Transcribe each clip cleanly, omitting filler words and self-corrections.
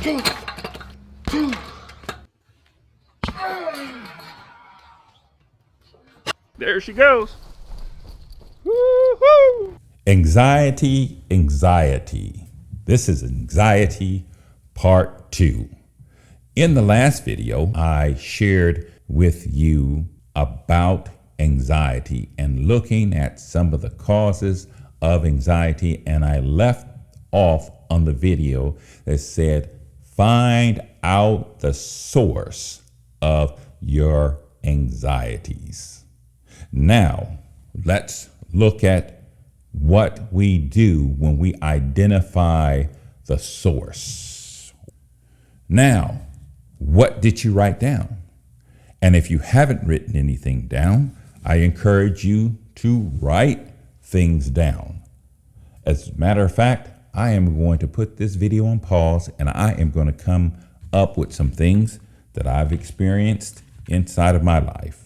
There she goes. Woo-hoo! Anxiety. This is anxiety part 2. In the last video, I shared with you about anxiety and looking at some of the causes of anxiety, and I left off on the video that said, find out the source of your anxieties. Now, let's look at what we do when we identify the source. Now, what did you write down? And if you haven't written anything down, I encourage you to write things down. As a matter of fact, I am going to put this video on pause and I am going to come up with some things that I've experienced inside of my life.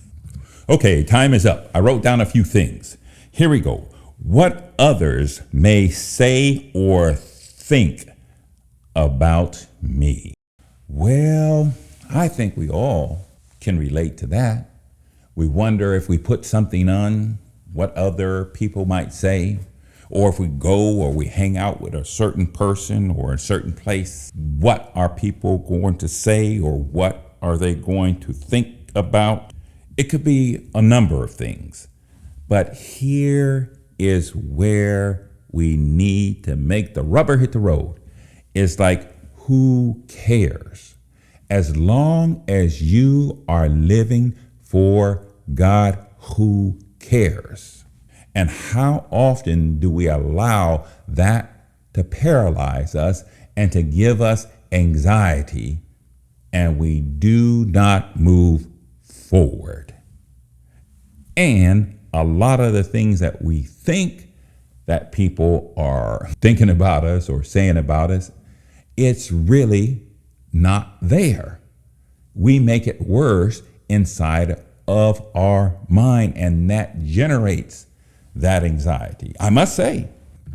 Okay, time is up. I wrote down a few things. Here we go. What others may say or think about me. Well, I think we all can relate to that. We wonder if we put something on, what other people might say, or if we go or we hang out with a certain person or a certain place, what are people going to say or what are they going to think about? It could be a number of things, but here is where we need to make the rubber hit the road. It's like, who cares? As long as you are living for God, who cares? And how often do we allow that to paralyze us and to give us anxiety, and we do not move forward? And a lot of the things that we think that people are thinking about us or saying about us, it's really not there. We make it worse inside of our mind, and that generates that anxiety. I must say,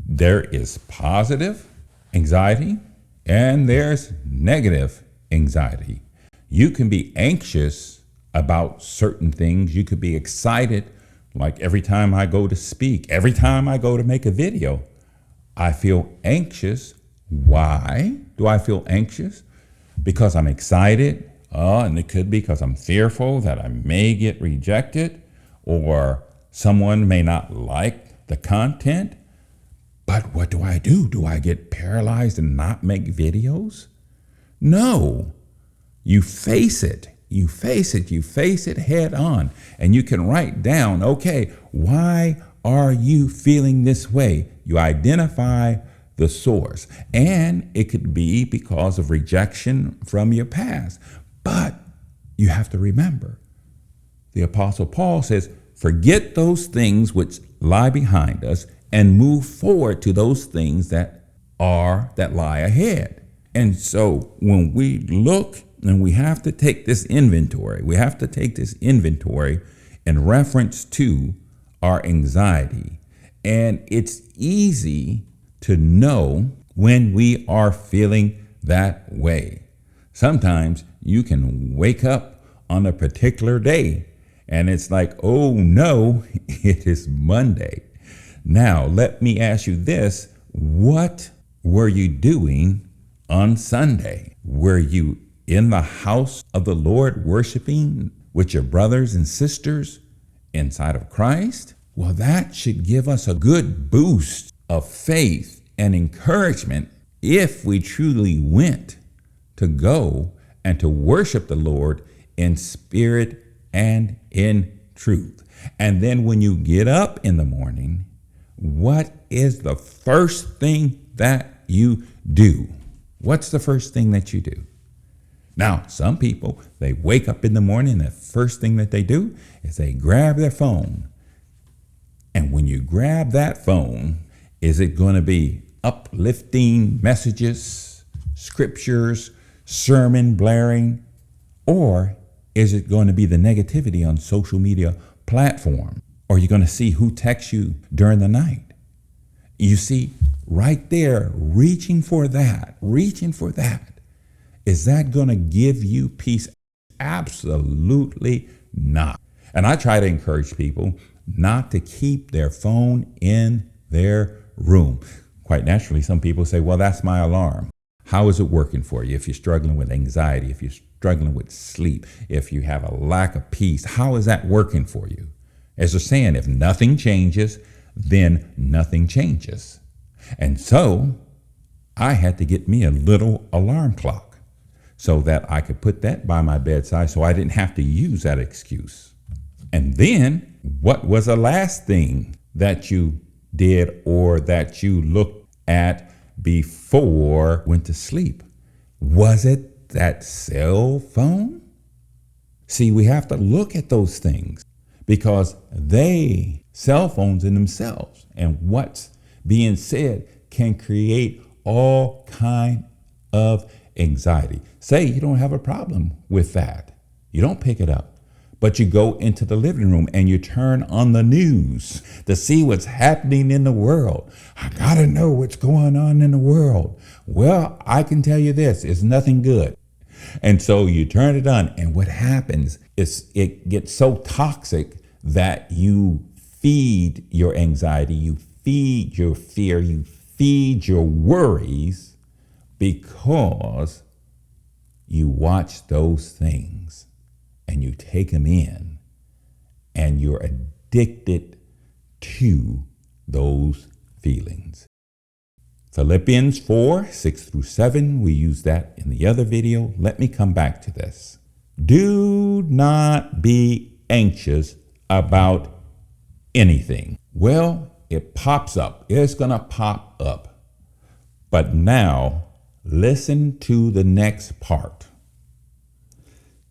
there is positive anxiety and there's negative anxiety. You can be anxious about certain things. You could be excited. Like every time I go to speak, every time I go to make a video, I feel anxious. Why do I feel anxious? Because I'm excited, and it could be because I'm fearful that I may get rejected or someone may not like the content. But what do I do? Do I get paralyzed and not make videos? No. You face it. You face it head on, and you can write down, okay, why are you feeling this way? You identify the source, and it could be because of rejection from your past. But you have to remember, the Apostle Paul says, forget those things which lie behind us and move forward to those things that lie ahead. And so when we look, and we have to take this inventory. We have to take this inventory in reference to our anxiety. And it's easy to know when we are feeling that way. Sometimes you can wake up on a particular day and it's like, oh no, it is Monday. Now, let me ask you this. What were you doing on Sunday? Were you in the house of the Lord worshiping with your brothers and sisters inside of Christ? Well, that should give us a good boost of faith and encouragement if we truly went to go and to worship the Lord in spirit and in truth. And then when you get up in the morning, what is the first thing that you do? What's the first thing that you do? Now, some people, they wake up in the morning, the first thing that they do is they grab their phone. And when you grab that phone, is it going to be uplifting messages, scriptures, sermon blaring, or is it going to be the negativity on social media platform? Or are you going to see who texts you during the night? You see, right there, reaching for that, Is that going to give you peace? Absolutely not. And I try to encourage people not to keep their phone in their room. Quite naturally, some people say, well, that's my alarm. How is it working for you? If you're struggling with anxiety, if you're struggling with sleep, if you have a lack of peace, how is that working for you? As they're saying, if nothing changes, then nothing changes. And so I had to get me a little alarm clock so that I could put that by my bedside so I didn't have to use that excuse. And then what was the last thing that you did or that you looked at before went to sleep? Was it that cell phone? See, we have to look at those things because cell phones in themselves and what's being said can create all kind of anxiety. Say you don't have a problem with that. You don't pick it up, but you go into the living room and you turn on the news to see what's happening in the world. I gotta know what's going on in the world. Well, I can tell you this, it's nothing good. And so you turn it on, and what happens is it gets so toxic that you feed your anxiety, you feed your fear, you feed your worries because you watch those things and you take them in and you're addicted to those feelings. Philippians 4:6-7, we used that in the other video. Let me come back to this. Do not be anxious about anything. Well, it pops up. It's going to pop up. But now, listen to the next part.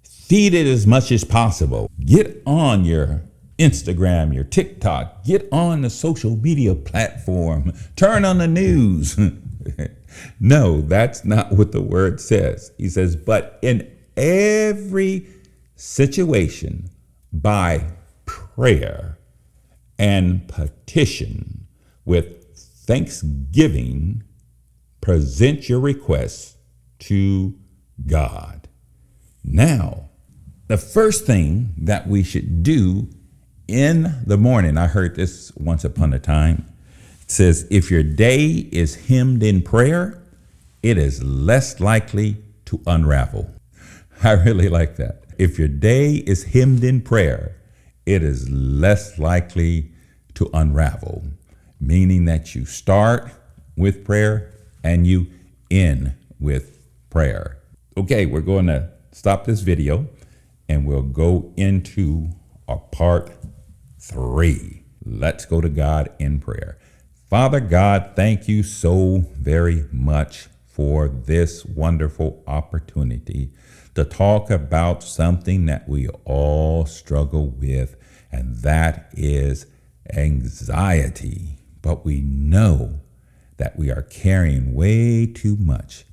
Feed it as much as possible. Get on your Instagram, your TikTok, get on the social media platform, turn on the news. No, that's not what the word says. He says, but in every situation, by prayer and petition with thanksgiving, present your requests to God. Now, the first thing that we should do in the morning, I heard this once upon a time, it says, if your day is hemmed in prayer, it is less likely to unravel. I really like that. If your day is hemmed in prayer, it is less likely to unravel, meaning that you start with prayer and you end with prayer. Okay, we're going to stop this video and we'll go into our part 3. Let's go to God in prayer. Father God, thank you so very much for this wonderful opportunity to talk about something that we all struggle with, and that is anxiety. But we know that we are carrying way too much,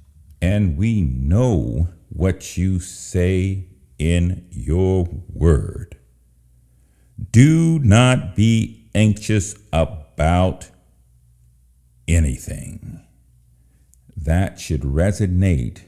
and we know what you say in your word. Do not be anxious about anything. That should resonate